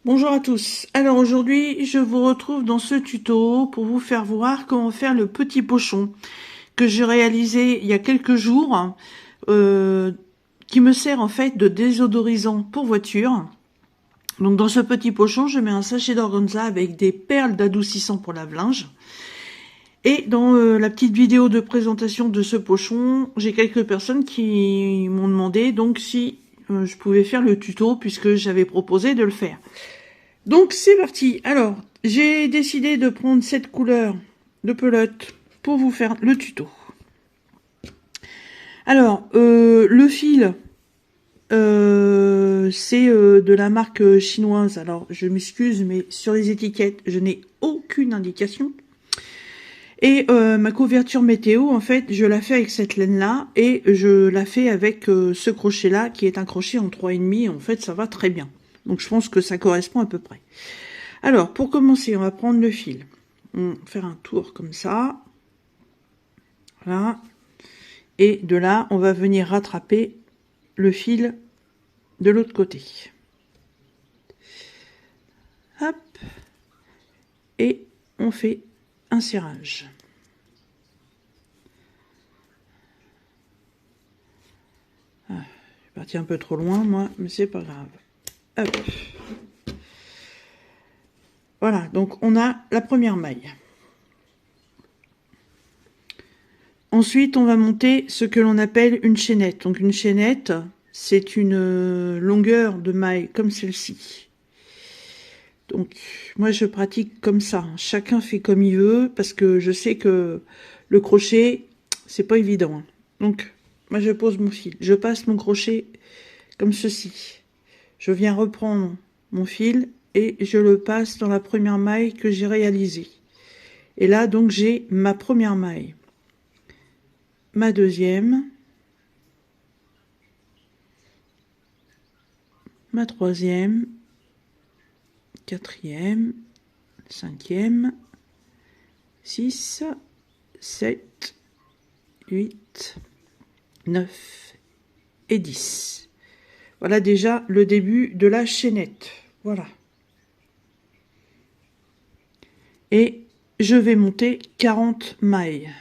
Bonjour à tous. Alors aujourd'hui, je vous retrouve dans ce tuto pour vous faire voir comment faire le petit pochon que j'ai réalisé il y a quelques jours, qui me sert en fait de désodorisant pour voiture. Donc dans ce petit pochon, je mets un sachet d'organza avec des perles d'adoucissant pour lave-linge. Et dans la petite vidéo de présentation de ce pochon, j'ai quelques personnes qui m'ont demandé donc si je pouvais faire le tuto puisque j'avais proposé de le faire. Donc c'est parti. Alors, j'ai décidé de prendre cette couleur de pelote pour vous faire le tuto. Alors, le fil, c'est de la marque chinoise. Alors, je m'excuse, mais sur les étiquettes, je n'ai aucune indication. Et ma couverture météo, en fait, je la fais avec cette laine-là et je la fais avec ce crochet-là, qui est un crochet en 3,5. En fait, ça va très bien. Donc, je pense que ça correspond à peu près. Alors, pour commencer, on va prendre le fil. On va faire un tour comme ça. Voilà. Et de là, on va venir rattraper le fil de l'autre côté. Hop. Et on fait un serrage. Ah, je suis parti un peu trop loin, moi, mais c'est pas grave. Hop. Voilà, donc on a la première maille. Ensuite, on va monter ce que l'on appelle une chaînette. Donc une chaînette, c'est une longueur de maille comme celle-ci. Donc moi je pratique comme ça. Chacun fait comme il veut parce que je sais que le crochet, c'est pas évident. Donc moi je pose mon fil. Je passe mon crochet comme ceci. Je viens reprendre mon fil et je le passe dans la première maille que j'ai réalisée. Et là donc j'ai ma première maille. Ma deuxième, ma troisième, quatrième, cinquième, 6, 7, 8, 9 et 10. Voilà déjà le début de la chaînette. Voilà. Et je vais monter 40 mailles.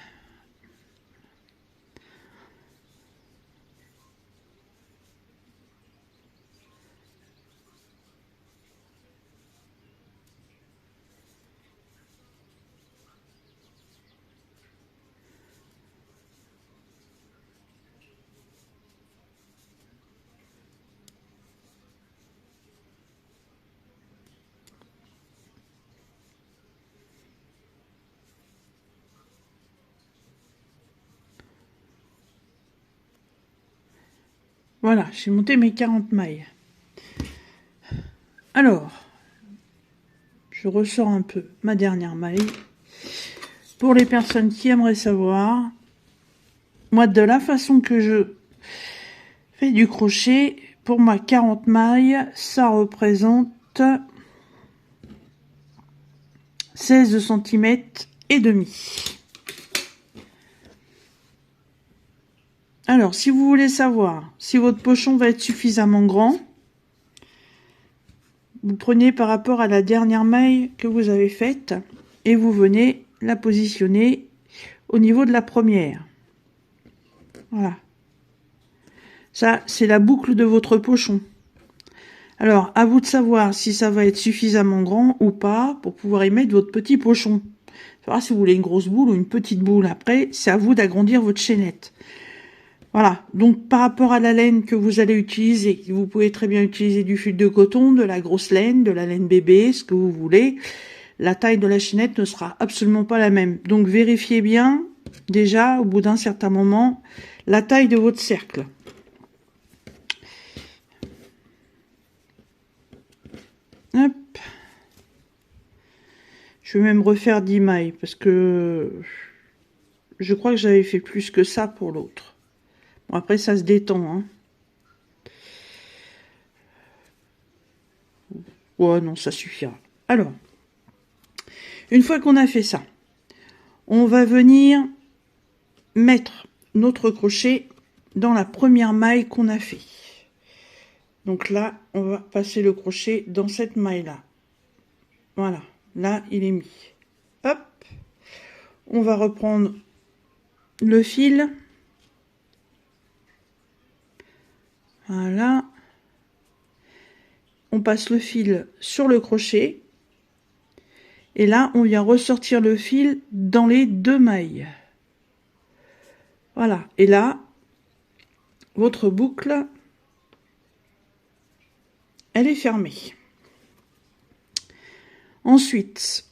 Voilà, j'ai monté mes 40 mailles. Alors, je ressors un peu ma dernière maille. Pour les personnes qui aimeraient savoir, moi, de la façon que je fais du crochet, pour moi, 40 mailles, ça représente 16 cm et demi. Alors, si vous voulez savoir si votre pochon va être suffisamment grand, vous prenez par rapport à la dernière maille que vous avez faite et vous venez la positionner au niveau de la première. Voilà. Ça, c'est la boucle de votre pochon. Alors, à vous de savoir si ça va être suffisamment grand ou pas pour pouvoir y mettre votre petit pochon. Savoir si vous voulez une grosse boule ou une petite boule. Après, c'est à vous d'agrandir votre chaînette. Voilà, donc par rapport à la laine que vous allez utiliser, vous pouvez très bien utiliser du fil de coton, de la grosse laine, de la laine bébé, ce que vous voulez. La taille de la chaînette ne sera absolument pas la même. Donc vérifiez bien, déjà, au bout d'un certain moment, la taille de votre cercle. Hop. Je vais même refaire 10 mailles, parce que je crois que j'avais fait plus que ça pour l'autre. Bon, après, ça se détend, hein. Ouais, non, ça suffira. Alors, une fois qu'on a fait ça, on va venir mettre notre crochet dans la première maille qu'on a fait. Donc là, on va passer le crochet dans cette maille-là. Voilà, là, il est mis. Hop, on va reprendre le fil. Voilà. On passe le fil sur le crochet. Et là, on vient ressortir le fil dans les deux mailles. Voilà. Et là, votre boucle, elle est fermée. Ensuite,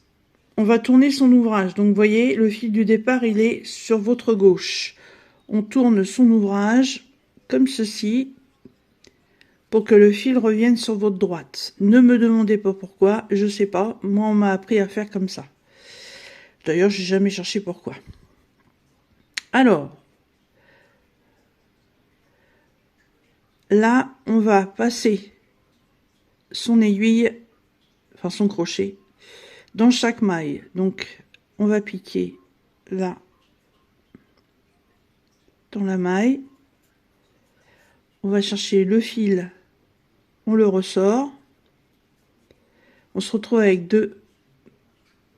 on va tourner son ouvrage. Donc, vous voyez, le fil du départ, il est sur votre gauche. On tourne son ouvrage comme ceci pour que le fil revienne sur votre droite. Ne me demandez pas pourquoi, je sais pas. Moi, on m'a appris à faire comme ça. D'ailleurs, j'ai jamais cherché pourquoi. Alors, là, on va passer son aiguille, enfin son crochet, dans chaque maille. Donc, on va piquer là, dans la maille. On va chercher le fil, on le ressort. On se retrouve avec deux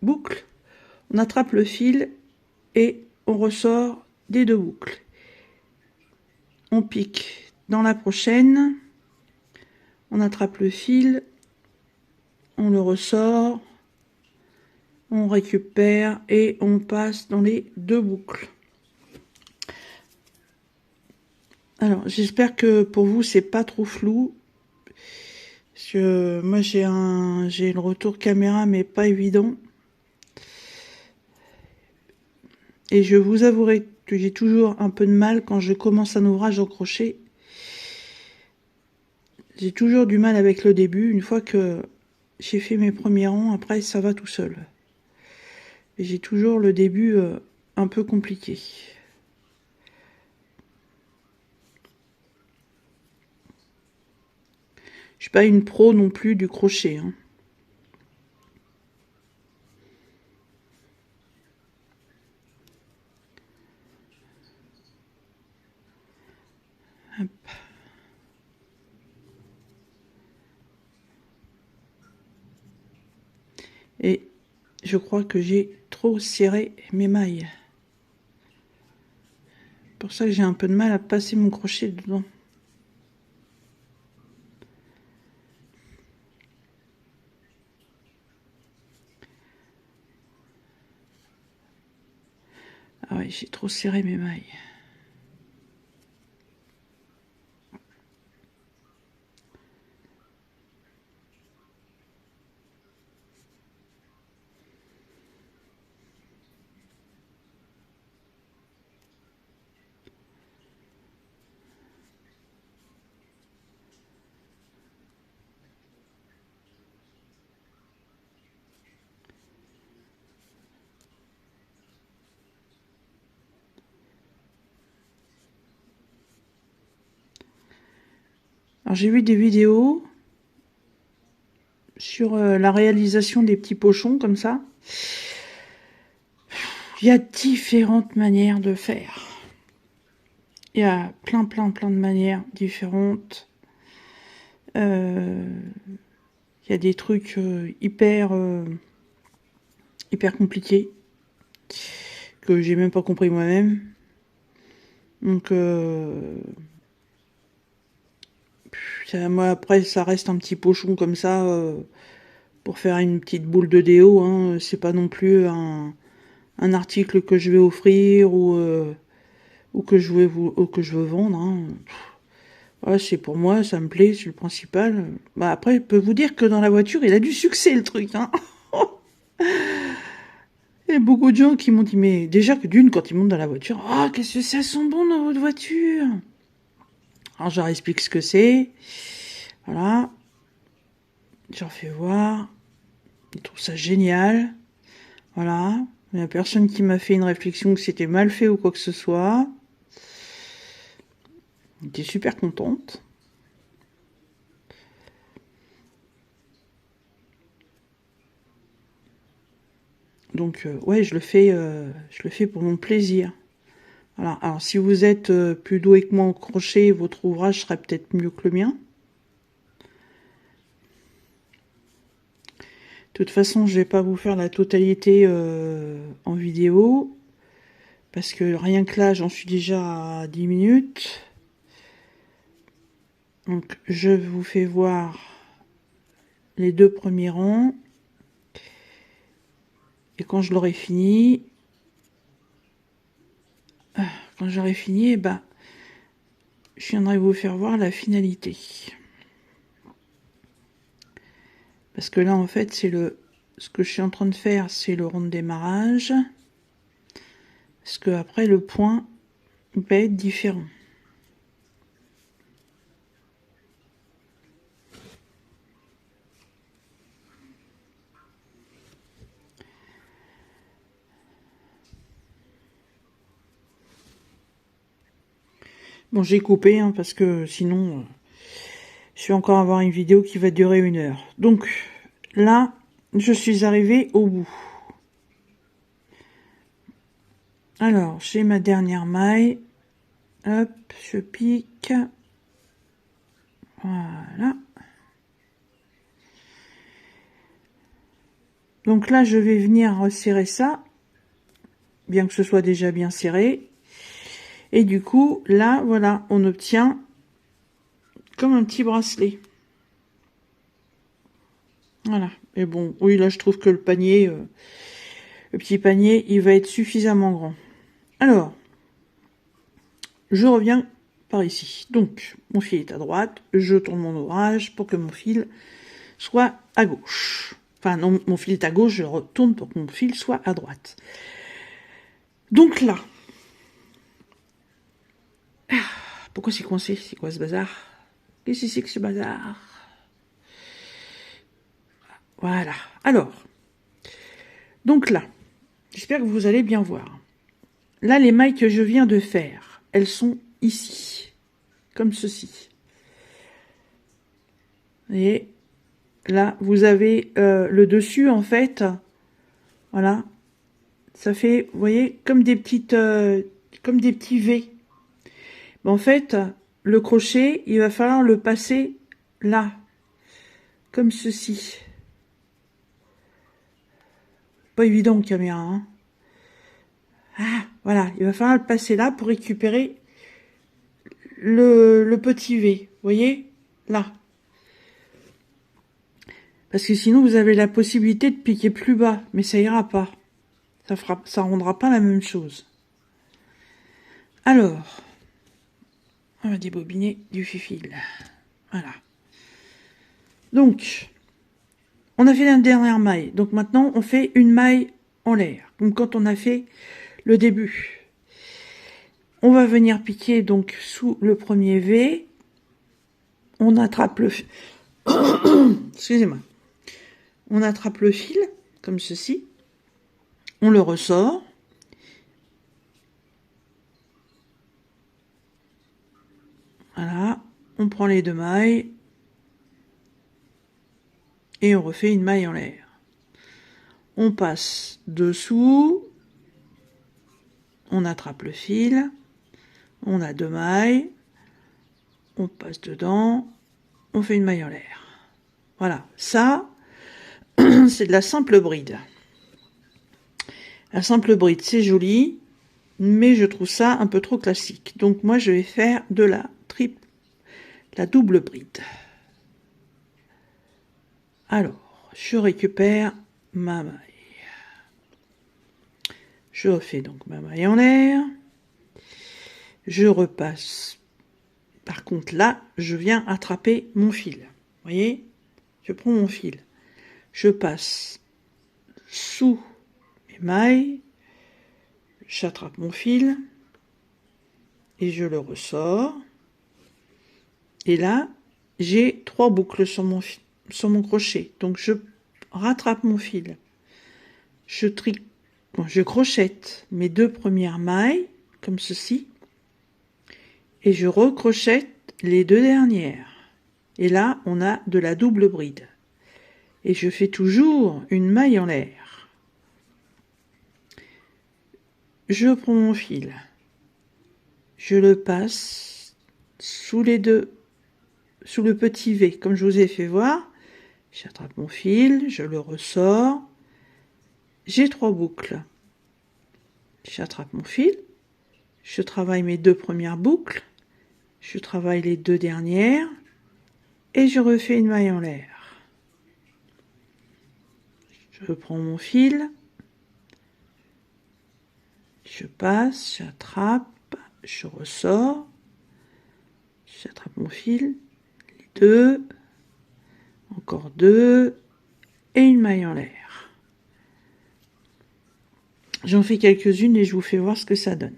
boucles. On attrape le fil et on ressort des deux boucles. On pique dans la prochaine. On attrape le fil. On le ressort. On récupère et on passe dans les deux boucles. Alors, j'espère que pour vous, c'est pas trop flou. Parce que moi, j'ai le retour caméra, mais pas évident. Et je vous avouerai que j'ai toujours un peu de mal quand je commence un ouvrage en crochet. J'ai toujours du mal avec le début. Une fois que j'ai fait mes premiers rangs, après, ça va tout seul. Et j'ai toujours le début un peu compliqué. Je suis pas une pro non plus du crochet, hein. Hop. Et je crois que j'ai trop serré mes mailles. C'est pour ça que j'ai un peu de mal à passer mon crochet dedans. Ah ouais, j'ai trop serré mes mailles. Alors j'ai vu des vidéos sur la réalisation des petits pochons comme ça. Il y a différentes manières de faire. Il y a plein de manières différentes. Il y a des trucs hyper compliqués que j'ai même pas compris moi-même. Donc moi après ça reste un petit pochon comme ça pour faire une petite boule de déo, hein. C'est pas non plus un article que je vais offrir ou que je veux vendre, hein. Voilà, c'est pour moi, ça me plaît, c'est le principal. Bah après, je peux vous dire que dans la voiture, il a du succès le truc, hein. Il y a beaucoup de gens qui m'ont dit, mais déjà que d'une, quand ils montent dans la voiture, oh, qu'est-ce que ça sent bon dans votre voiture. Alors je leur explique ce que c'est. Voilà. Je leur fais voir. Ils trouvent ça génial. Voilà. Il n'y a personne qui m'a fait une réflexion que c'était mal fait ou quoi que ce soit. J'étais super contente. Donc ouais, je le fais pour mon plaisir. Voilà. Alors si vous êtes plus doué que moi en crochet, votre ouvrage serait peut-être mieux que le mien. toute façon, je vais pas vous faire la totalité en vidéo, parce que rien que là, j'en suis déjà à 10 minutes. Donc, je vous fais voir les 2 premiers rangs. Et quand je l'aurai fini, eh ben, je viendrai vous faire voir la finalité. Parce que là, en fait, ce que je suis en train de faire, c'est le rond de démarrage. Parce que après, le point va être différent. Bon, j'ai coupé, hein, parce que sinon, je vais encore avoir une vidéo qui va durer 1 heure. Donc, là, je suis arrivée au bout. Alors, j'ai ma dernière maille. Hop, je pique. Voilà. Donc là, je vais venir resserrer ça, bien que ce soit déjà bien serré. Et du coup, là, voilà, on obtient comme un petit bracelet. Voilà. Et bon, oui, là, je trouve que le panier, le petit panier, il va être suffisamment grand. Alors, je reviens par ici. Donc, mon fil est à droite. Je tourne mon ouvrage pour que mon fil soit à gauche. Enfin, non, mon fil est à gauche, je retourne pour que mon fil soit à droite. Donc là, pourquoi c'est coincé? C'est quoi ce bazar? Qu'est-ce que c'est que ce bazar? Voilà. Alors, donc là, j'espère que vous allez bien voir. Là, les mailles que je viens de faire, elles sont ici, comme ceci. Et là, vous avez le dessus, en fait, voilà, ça fait, vous voyez, comme des petites, comme des petits V. Mais en fait, le crochet, il va falloir le passer là, comme ceci. Pas évident, caméra, hein. Ah, voilà, il va falloir le passer là pour récupérer le petit V, vous voyez, là. Parce que sinon, vous avez la possibilité de piquer plus bas, mais ça ira pas. Ça rendra pas la même chose. Alors, on va débobiner du fil. Voilà. Donc, on a fait la dernière maille. Donc maintenant, on fait une maille en l'air. Comme quand on a fait le début. On va venir piquer donc sous le premier V. On attrape le fil. Excusez-moi. On attrape le fil, comme ceci. On le ressort. Voilà. On prend les 2 mailles. Et on refait une maille en l'air. On passe dessous. On attrape le fil. On a 2 mailles. On passe dedans. On fait une maille en l'air. Voilà. Ça, c'est de la simple bride. La simple bride, c'est joli, mais je trouve ça un peu trop classique. Donc moi, je vais faire de la double bride. Alors, je récupère ma maille. Je refais donc ma maille en l'air. Je repasse. Par contre, là, je viens attraper mon fil. Vous voyez? Je prends mon fil. Je passe sous mes mailles. J'attrape mon fil. Et je le ressors. Et là, j'ai 3 boucles sur mon crochet. Donc, je rattrape mon fil. Je crochette mes 2 premières mailles, comme ceci. Et je recrochette les 2 dernières. Et là, on a de la double bride. Et je fais toujours une maille en l'air. Je prends mon fil. Je le passe sous le petit V, comme je vous ai fait voir. J'attrape mon fil, je le ressors. J'ai 3 boucles. J'attrape mon fil. Je travaille mes 2 premières boucles. Je travaille les 2 dernières. Et je refais une maille en l'air. Je prends mon fil. Je passe, j'attrape, je ressors. J'attrape mon fil. Les 2. Encore 2. Et une maille en l'air. J'en fais quelques-unes et je vous fais voir ce que ça donne.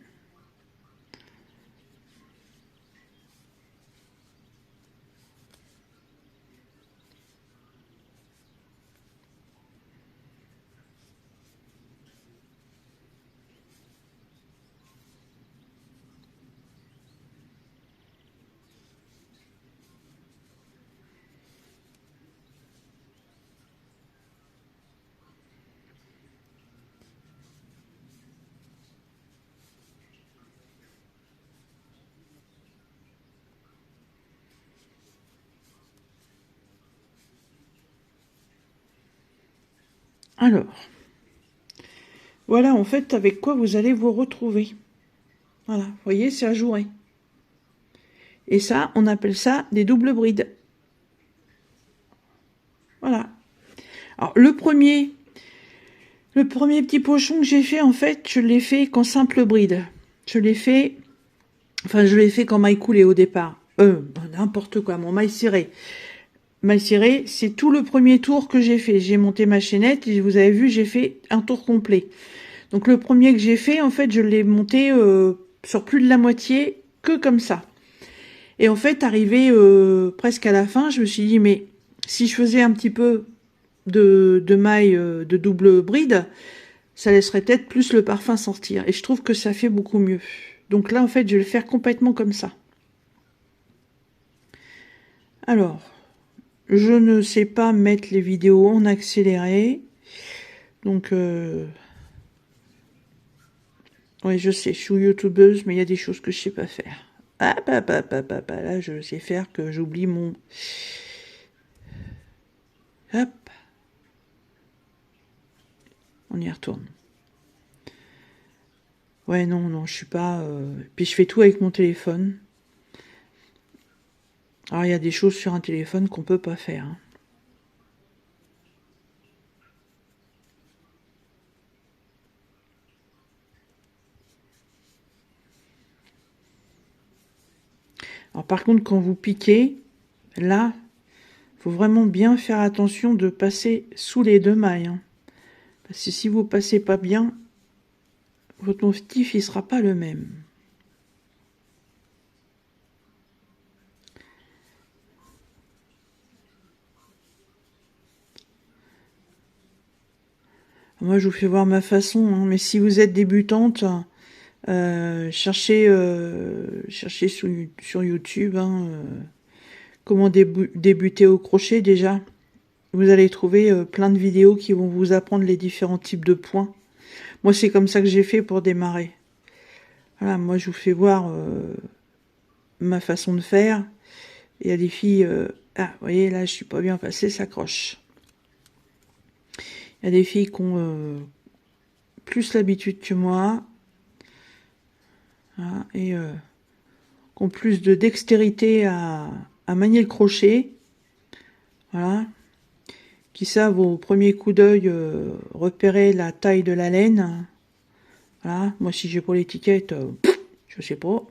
Alors, voilà en fait avec quoi vous allez vous retrouver. Voilà, vous voyez, c'est ajouré. Et ça, on appelle ça des doubles brides. Voilà. Alors, le premier petit pochon que j'ai fait, en fait, je l'ai fait qu'en simple bride. Je l'ai fait qu'en maille coulée au départ. N'importe quoi, mon maille cirée. Maille cirée, c'est tout le premier tour que j'ai fait. J'ai monté ma chaînette et vous avez vu, j'ai fait un tour complet. Donc le premier que j'ai fait, en fait, je l'ai monté sur plus de la moitié que comme ça. Et en fait, arrivé presque à la fin, je me suis dit, mais si je faisais un petit peu de maille de double bride, ça laisserait peut-être plus le parfum sortir. Et je trouve que ça fait beaucoup mieux. Donc là, en fait, je vais le faire complètement comme ça. Alors, je ne sais pas mettre les vidéos en accéléré. Donc, oui, je sais, je suis youtubeuse, mais il y a des choses que je sais pas faire. Ah, là, je sais faire que j'oublie mon... Hop. On y retourne. Ouais, non, je suis pas... Puis je fais tout avec mon téléphone. Alors, il y a des choses sur un téléphone qu'on peut pas faire. Hein. Alors, par contre, quand vous piquez, là, faut vraiment bien faire attention de passer sous les 2 mailles. Hein. Parce que si vous passez pas bien, votre motif, il sera pas le même. Moi, je vous fais voir ma façon, hein, mais si vous êtes débutante, cherchez sur YouTube hein, comment débuter au crochet déjà. Vous allez trouver plein de vidéos qui vont vous apprendre les différents types de points. Moi, c'est comme ça que j'ai fait pour démarrer. Voilà, moi, je vous fais voir ma façon de faire. Il y a des filles... ah, vous voyez, là, je suis pas bien passée, ça accroche. Il y a des filles qui ont plus l'habitude que moi. Voilà, et qui ont plus de dextérité à manier le crochet. Voilà. Qui savent au premier coup d'œil repérer la taille de la laine. Voilà. Moi, si j'ai pas l'étiquette, je sais pas.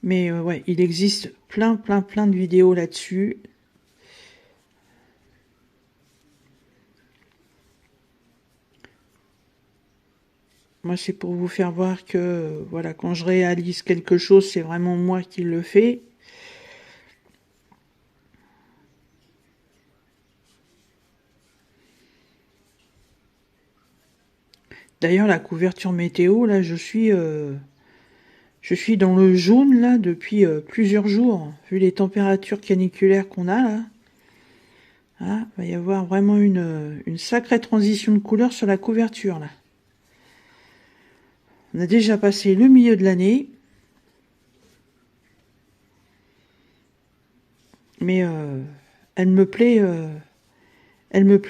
Mais ouais, il existe plein de vidéos là-dessus. Moi, c'est pour vous faire voir que, voilà, quand je réalise quelque chose, c'est vraiment moi qui le fais. D'ailleurs, la couverture météo, là, je suis dans le jaune, là, depuis plusieurs jours, vu les températures caniculaires qu'on a, là. Ah, il va y avoir vraiment une sacrée transition de couleur sur la couverture, là. On a déjà passé le milieu de l'année. Mais elle me plaît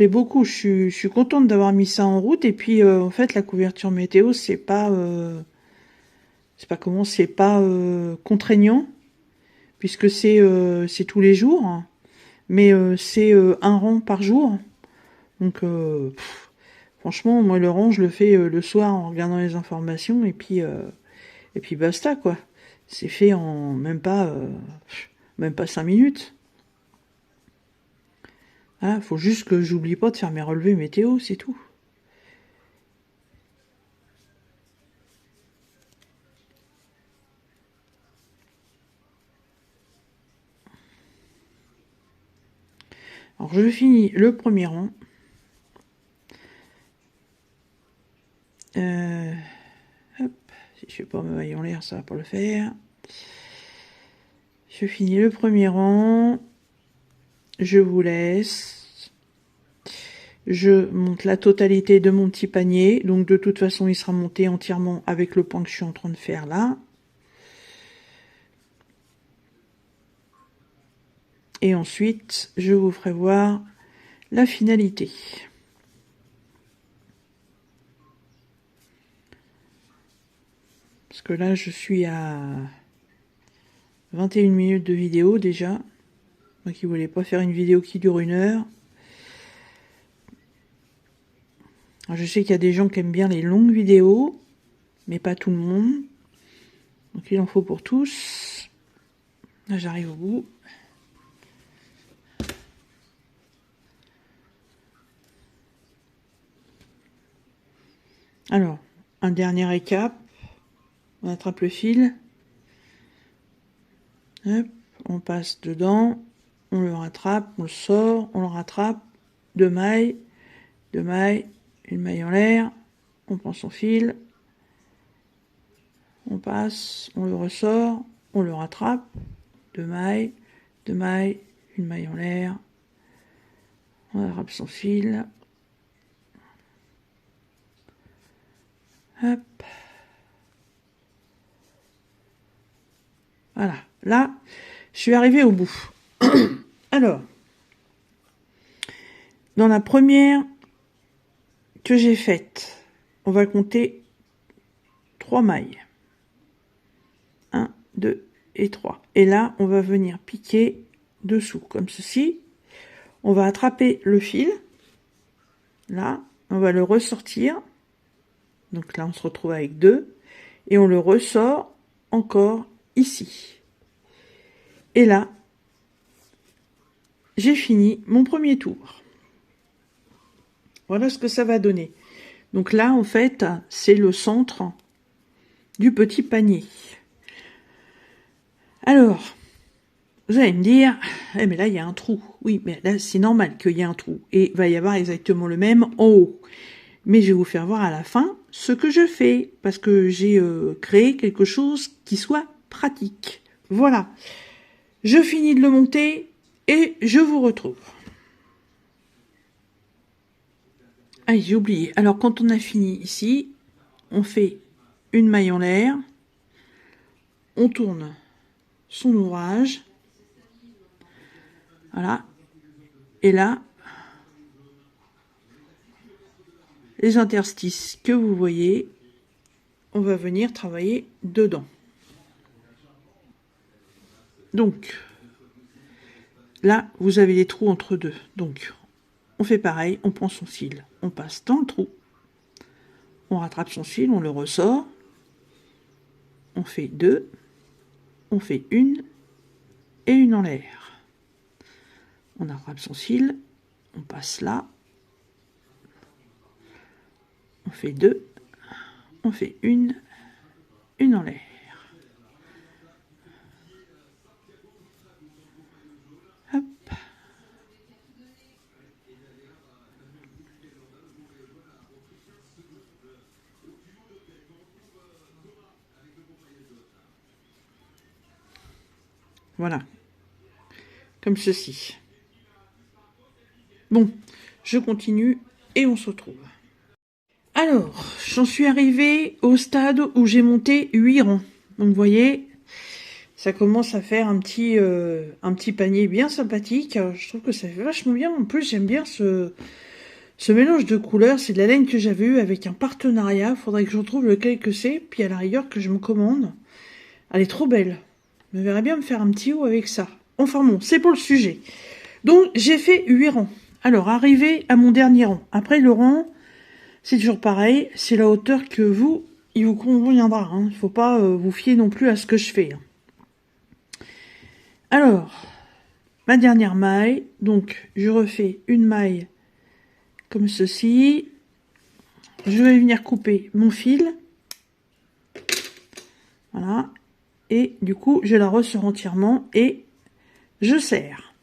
beaucoup. Je suis contente d'avoir mis ça en route. Et puis en fait, la couverture météo, c'est pas contraignant, puisque c'est tous les jours, hein. Mais c'est un rang par jour. Donc franchement, moi le rang, je le fais le soir en regardant les informations et puis basta quoi. C'est fait en même pas 5 minutes. Voilà, faut juste que j'oublie pas de faire mes relevés météo, c'est tout. Alors je finis le premier rang. Hop, si je fais pas mes mailles en l'air, ça va pas le faire. Je finis le premier rang. Je vous laisse. Je monte la totalité de mon petit panier. Donc de toute façon, il sera monté entièrement avec le point que je suis en train de faire là. Et ensuite, je vous ferai voir la finalité. Parce que là, je suis à 21 minutes de vidéo déjà. Moi qui voulais pas faire une vidéo qui dure 1 heure. Alors, je sais qu'il y a des gens qui aiment bien les longues vidéos, mais pas tout le monde. Donc il en faut pour tous. Là, j'arrive au bout. Alors, un dernier récap. On attrape le fil. Hop, on passe dedans. On le rattrape, on le sort, on le rattrape. 2 mailles, une maille en l'air. On prend son fil. On passe, on le ressort, on le rattrape. 2 mailles, une maille en l'air. On attrape son fil. Hop. Voilà. Là, je suis arrivée au bout. Alors, dans la première que j'ai faite, on va compter 3 mailles. 1, 2 et 3. Et là, on va venir piquer dessous, comme ceci. On va attraper le fil. Là, on va le ressortir. Donc là, on se retrouve avec 2. Et on le ressort encore ici. Et là, j'ai fini mon premier tour. Voilà ce que ça va donner. Donc là, en fait, c'est le centre du petit panier. Alors, vous allez me dire, eh mais là, il y a un trou. Oui, mais là, c'est normal qu'il y ait un trou. Et il va y avoir exactement le même en haut. Mais je vais vous faire voir à la fin ce que je fais. Parce que j'ai créé quelque chose qui soit pratique. Voilà. Je finis de le monter et je vous retrouve. Ah, j'ai oublié. Alors, quand on a fini ici, on fait une maille en l'air. On tourne son ouvrage. Voilà. Et là, les interstices que vous voyez, on va venir travailler dedans. Donc, là, vous avez des trous entre deux. Donc, on fait pareil, on prend son fil, on passe dans le trou, on rattrape son fil, on le ressort, on fait 2, on fait 1 et 1 en l'air. On attrape son fil, on passe là, on fait 2, on fait 1 en l'air. Hop. Voilà. Comme ceci. Bon, je continue et on se retrouve. Alors, j'en suis arrivée au stade où j'ai monté 8 rangs. Donc, vous voyez, Ça commence à faire un petit panier bien sympathique. Je trouve que ça fait vachement bien. En plus, j'aime bien ce mélange de couleurs. C'est de la laine que j'avais eu avec un partenariat. Faudrait que je retrouve lequel que c'est. Puis à la rigueur que je me commande. Elle est trop belle. Je me verrais bien me faire un petit haut avec ça. Enfin bon, c'est pour le sujet. Donc, j'ai fait 8 rangs. Alors, arrivé à mon dernier rang. Après le rang, c'est toujours pareil. C'est la hauteur que il vous conviendra. Il ne faut pas vous fier non plus à ce que je fais. Alors, ma dernière maille. Donc, je refais une maille comme ceci. Je vais venir couper mon fil. Voilà. Et du coup, je la ressors entièrement et je serre.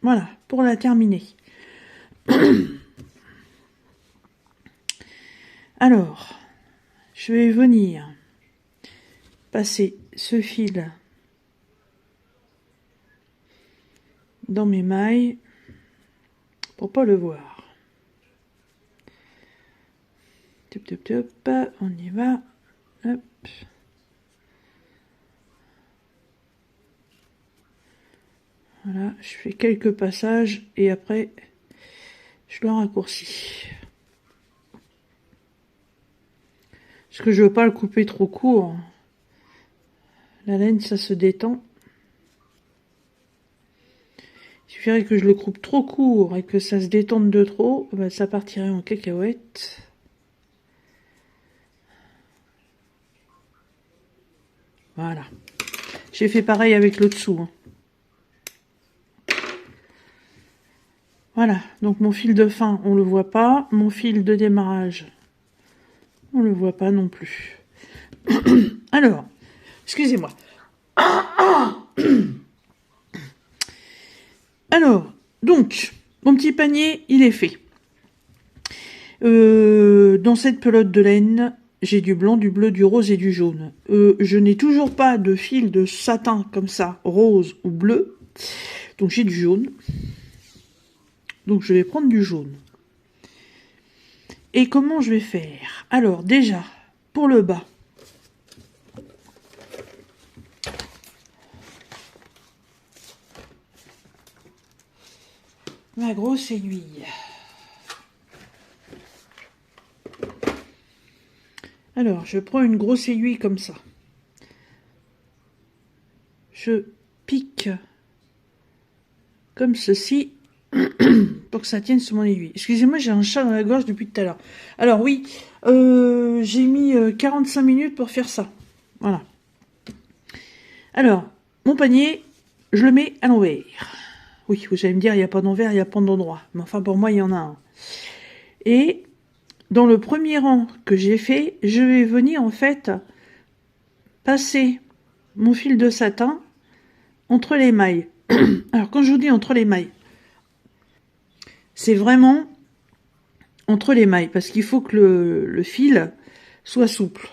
Voilà, pour la terminer. Alors, je vais venir passer ce fil dans mes mailles pour pas le voir. Top, top, top, on y va. Hop. Voilà, je fais quelques passages et après je le raccourcis. Parce que je veux pas le couper trop court. La laine, ça se détend. Il suffirait que je le coupe trop court et que ça se détende de trop, ben ça partirait en cacahuète. Voilà. J'ai fait pareil avec le dessous. Voilà, donc mon fil de fin, on le voit pas. Mon fil de démarrage, on le voit pas non plus. Alors, excusez-moi. Alors, donc, mon petit panier, il est fait. Dans cette pelote de laine, j'ai du blanc, du bleu, du rose et du jaune. Je n'ai toujours pas de fil de satin comme ça, rose ou bleu. Donc j'ai du jaune. Donc je vais prendre du jaune. Et comment je vais faire? Alors déjà, pour le bas. Ma grosse aiguille. Alors, je prends une grosse aiguille comme ça. Je pique comme ceci pour que ça tienne sur mon aiguille. Excusez-moi, j'ai un chat dans la gorge depuis tout à l'heure. Alors oui, j'ai mis 45 minutes pour faire ça. Voilà. Alors, mon panier, je le mets à l'envers. Oui, vous allez me dire, il n'y a pas d'envers, il n'y a pas d'endroit. Mais enfin, pour moi, il y en a un. Et dans le premier rang que j'ai fait, je vais venir en fait passer mon fil de satin entre les mailles. Alors, quand je vous dis entre les mailles, c'est vraiment entre les mailles, parce qu'il faut que le fil soit souple.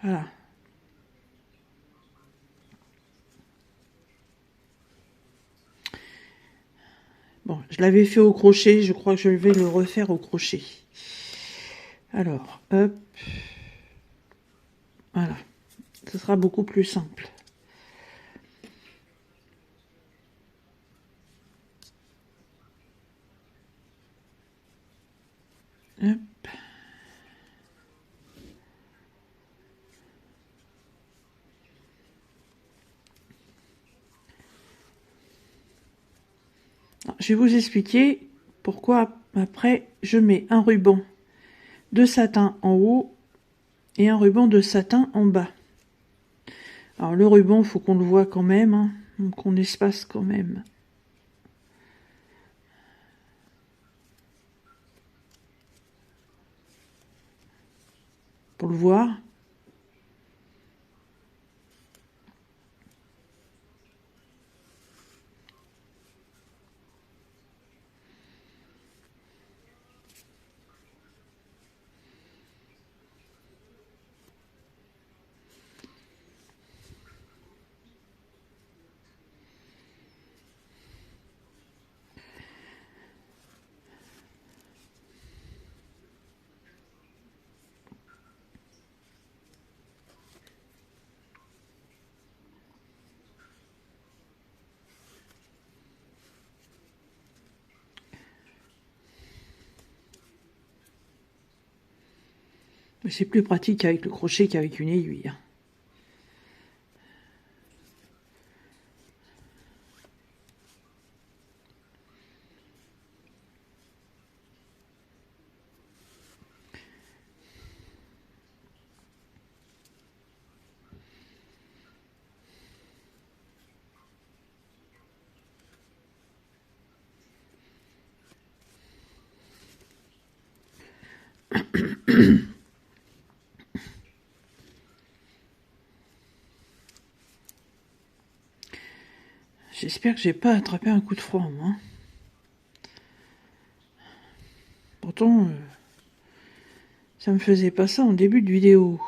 Voilà. Bon, je l'avais fait au crochet, je crois que je vais le refaire au crochet. Alors, hop. Voilà. Ce sera beaucoup plus simple. Hop. Je vais vous expliquer pourquoi après je mets un ruban de satin en haut et un ruban de satin en bas. Alors le ruban, il faut qu'on le voit quand même, donc on espace quand même. Pour le voir. Mais c'est plus pratique avec le crochet qu'avec une aiguille. J'espère que j'ai pas attrapé un coup de froid, moi. Pourtant, ça me faisait pas ça en début de vidéo.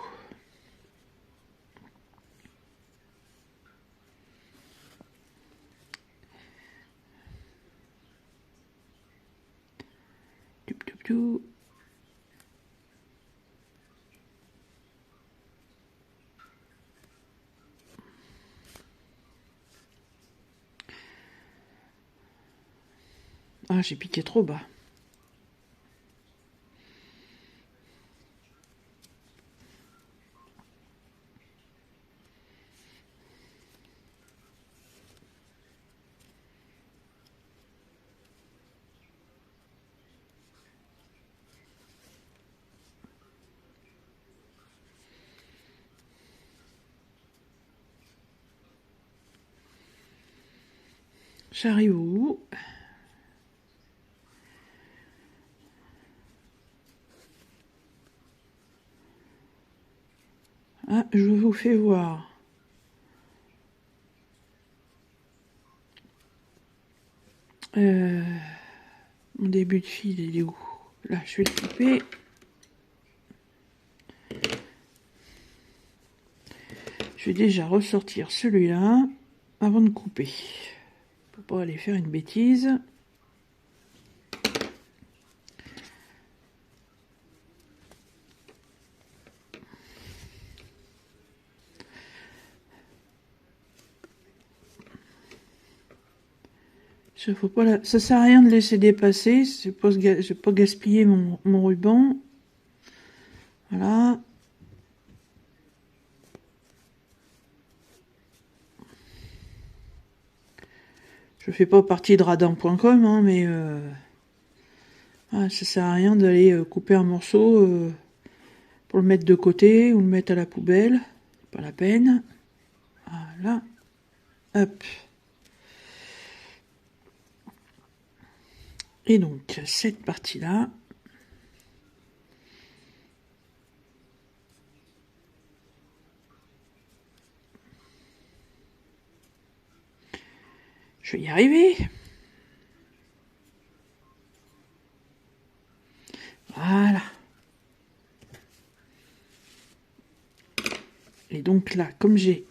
Ah, j'ai piqué trop bas. J'arrive où? Ah, je vous fais voir. Mon début de fil, il est où? Là, je vais le couper. Je vais déjà ressortir celui-là avant de couper. Pour pas aller faire une bêtise. Ça sert à rien de laisser dépasser. Je vais pas gaspiller mon ruban. Voilà. Je fais pas partie de radin.com, hein, mais ça sert à rien d'aller couper un morceau pour le mettre de côté ou le mettre à la poubelle. Pas la peine. Voilà. Hop. Et donc, cette partie-là, je vais y arriver. Voilà. Et donc là, comme j'ai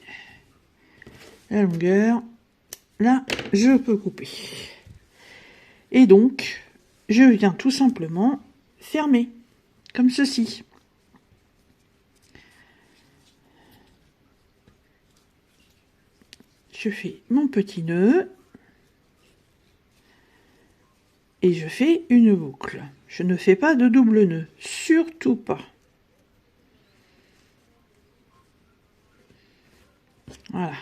la longueur, là, je peux couper. Et donc, je viens tout simplement fermer, comme ceci. Je fais mon petit nœud. Et je fais une boucle. Je ne fais pas de double nœud, surtout pas. Voilà.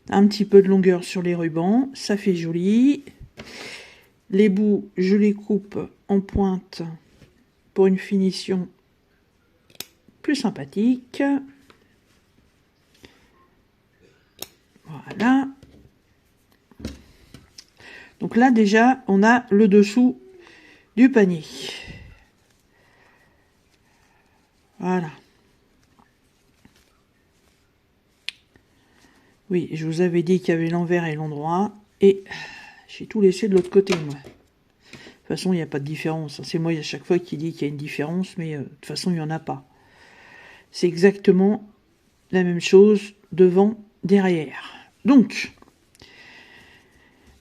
Un petit peu de longueur sur les rubans, ça fait joli. Les bouts, je les coupe en pointe pour une finition plus sympathique. Voilà. Donc là, déjà, on a le dessous du panier. Voilà. Oui, je vous avais dit qu'il y avait l'envers et l'endroit. Et j'ai tout laissé de l'autre côté, moi. De toute façon, il n'y a pas de différence. C'est moi, à chaque fois, qui dit qu'il y a une différence, mais de toute façon, il n'y en a pas. C'est exactement la même chose devant, derrière. Donc,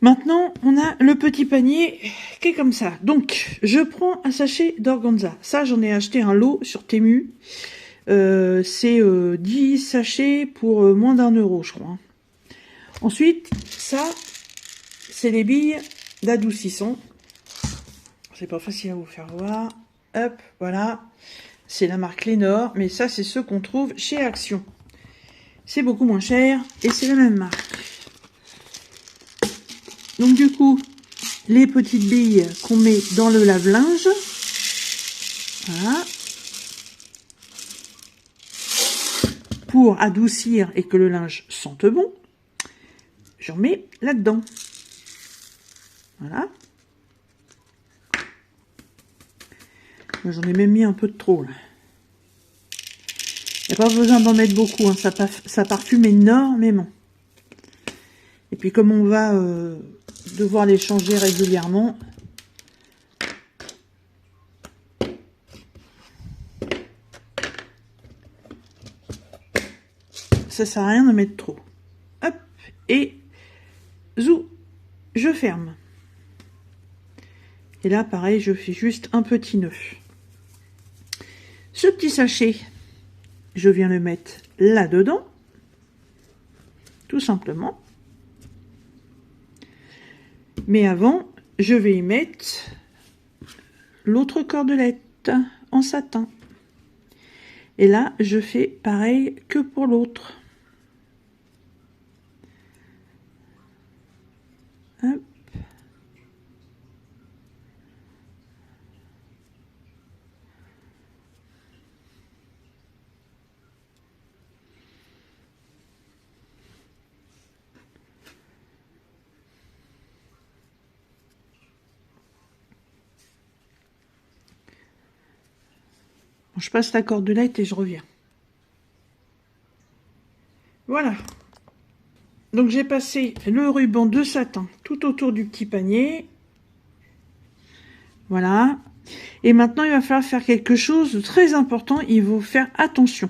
maintenant, on a le petit panier qui est comme ça. Donc, je prends un sachet d'organza. Ça, j'en ai acheté un lot sur Temu. C'est 10 sachets pour moins d'1 €, je crois. Ensuite, ça, c'est les billes d'adoucissant. C'est pas facile à vous faire voir. Hop, voilà. C'est la marque Lénore, mais ça, c'est ceux qu'on trouve chez Action. C'est beaucoup moins cher et c'est la même marque. Donc du coup, les petites billes qu'on met dans le lave-linge. Voilà. Pour adoucir et que le linge sente bon, j'en mets là-dedans. Voilà. J'en ai même mis un peu de trop là. Il n'y a pas besoin d'en mettre beaucoup, hein. Ça parfume énormément. Et puis comme on va devoir les changer régulièrement, ça sert à rien de mettre trop. Hop, et zou, je ferme. Et là, pareil, je fais juste un petit nœud. Ce petit sachet, je viens le mettre là-dedans, tout simplement. Mais avant, je vais y mettre l'autre cordelette en satin. Et là, je fais pareil que pour l'autre. Hop. Bon, je passe la cordelette et je reviens. Voilà. Donc j'ai passé le ruban de satin tout autour du petit panier. Voilà. Et maintenant, il va falloir faire quelque chose de très important. Il faut faire attention.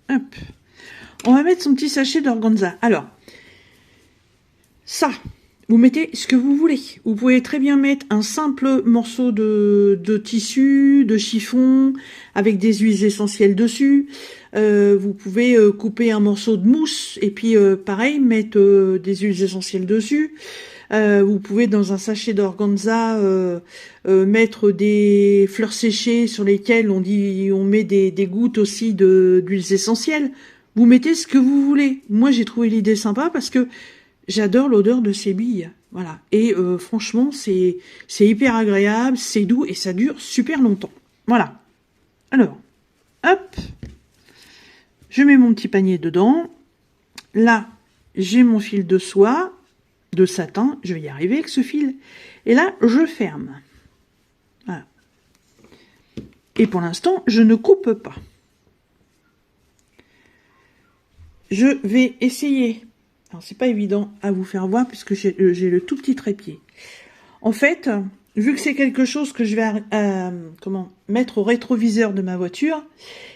Hop. On va mettre son petit sachet d'organza. Alors, ça, vous mettez ce que vous voulez. Vous pouvez très bien mettre un simple morceau de tissu, de chiffon, avec des huiles essentielles dessus. Vous pouvez couper un morceau de mousse et puis pareil, mettre des huiles essentielles dessus. Vous pouvez dans un sachet d'organza mettre des fleurs séchées sur lesquelles on met des gouttes aussi d'huiles essentielles. Vous mettez ce que vous voulez. Moi, j'ai trouvé l'idée sympa parce que j'adore l'odeur de ces billes. Voilà. Et franchement, c'est hyper agréable, c'est doux et ça dure super longtemps. Voilà. Alors, hop. Je mets mon petit panier dedans. Là, j'ai mon fil de soie, de satin. Je vais y arriver avec ce fil. Et là, je ferme. Voilà. Et pour l'instant, je ne coupe pas. Je vais essayer. Alors, c'est pas évident à vous faire voir puisque j'ai le tout petit trépied. En fait, vu que c'est quelque chose que je vais mettre au rétroviseur de ma voiture,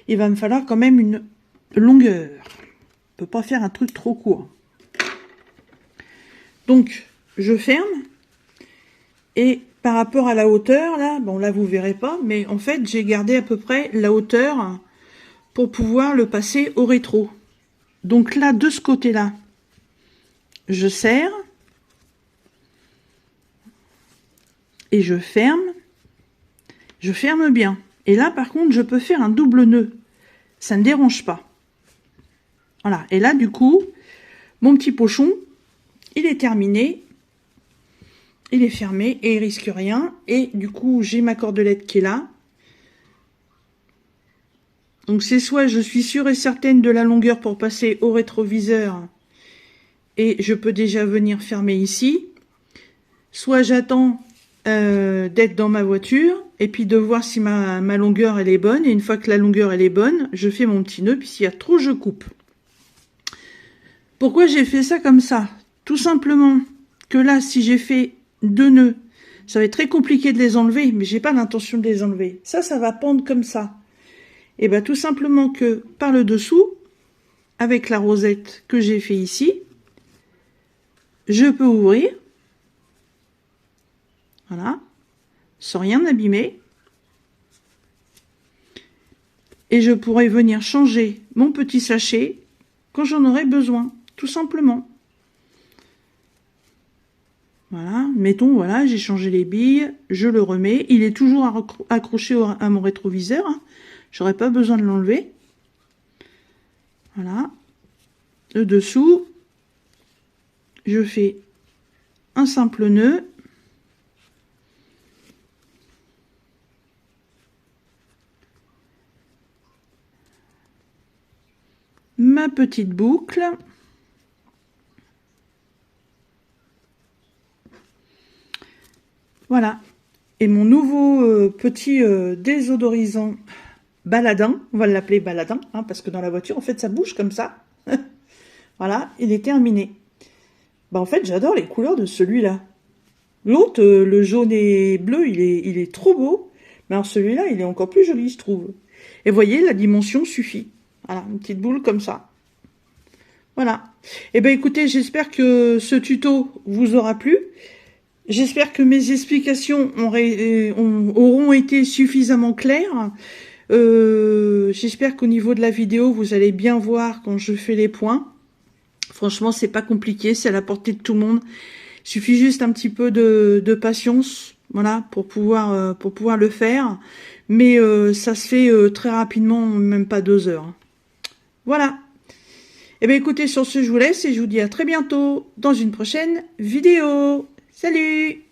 il va me falloir quand même une longueur. On peut pas faire un truc trop court. Donc, je ferme. Et par rapport à la hauteur, là, bon là vous verrez pas, mais en fait j'ai gardé à peu près la hauteur pour pouvoir le passer au rétro. Donc là, de ce côté-là, je serre et je ferme bien. Et là, par contre, je peux faire un double nœud. Ça ne dérange pas. Voilà. Et là, du coup, mon petit pochon, il est terminé. Il est fermé et il risque rien. Et du coup, j'ai ma cordelette qui est là. Donc, c'est soit je suis sûre et certaine de la longueur pour passer au rétroviseur et je peux déjà venir fermer ici. Soit j'attends d'être dans ma voiture et puis de voir si ma longueur elle est bonne. Et une fois que la longueur elle est bonne, je fais mon petit nœud. Puis s'il y a trop, je coupe. Pourquoi j'ai fait ça comme ça? Tout simplement que là, si j'ai fait 2 nœuds, ça va être très compliqué de les enlever, mais j'ai pas l'intention de les enlever. Ça va pendre comme ça. Et bien tout simplement que par le dessous, avec la rosette que j'ai fait ici, je peux ouvrir, voilà, sans rien abîmer. Et je pourrais venir changer mon petit sachet quand j'en aurai besoin, tout simplement. Voilà, mettons, voilà, j'ai changé les billes, je le remets. Il est toujours accroché à mon rétroviseur. Hein. J'aurais pas besoin de l'enlever. Voilà. Le dessous, je fais un simple nœud. Ma petite boucle. Voilà. Et mon nouveau petit désodorisant baladin, on va l'appeler baladin, hein, parce que dans la voiture, en fait, ça bouge comme ça. Voilà, il est terminé. Bah, en fait, j'adore les couleurs de celui-là. L'autre, le jaune et bleu, il est trop beau. Mais alors celui-là, il est encore plus joli, je trouve. Et vous voyez, la dimension suffit. Voilà, une petite boule comme ça. Voilà. Eh bien, écoutez, j'espère que ce tuto vous aura plu. J'espère que mes explications auront été suffisamment claires. J'espère qu'au niveau de la vidéo, vous allez bien voir quand je fais les points. Franchement, c'est pas compliqué, c'est à la portée de tout le monde. Il suffit juste un petit peu de patience, voilà, pour pouvoir le faire. Mais ça se fait très rapidement, même pas 2 heures. Voilà. Eh bien, écoutez, sur ce, je vous laisse et je vous dis à très bientôt dans une prochaine vidéo. Salut!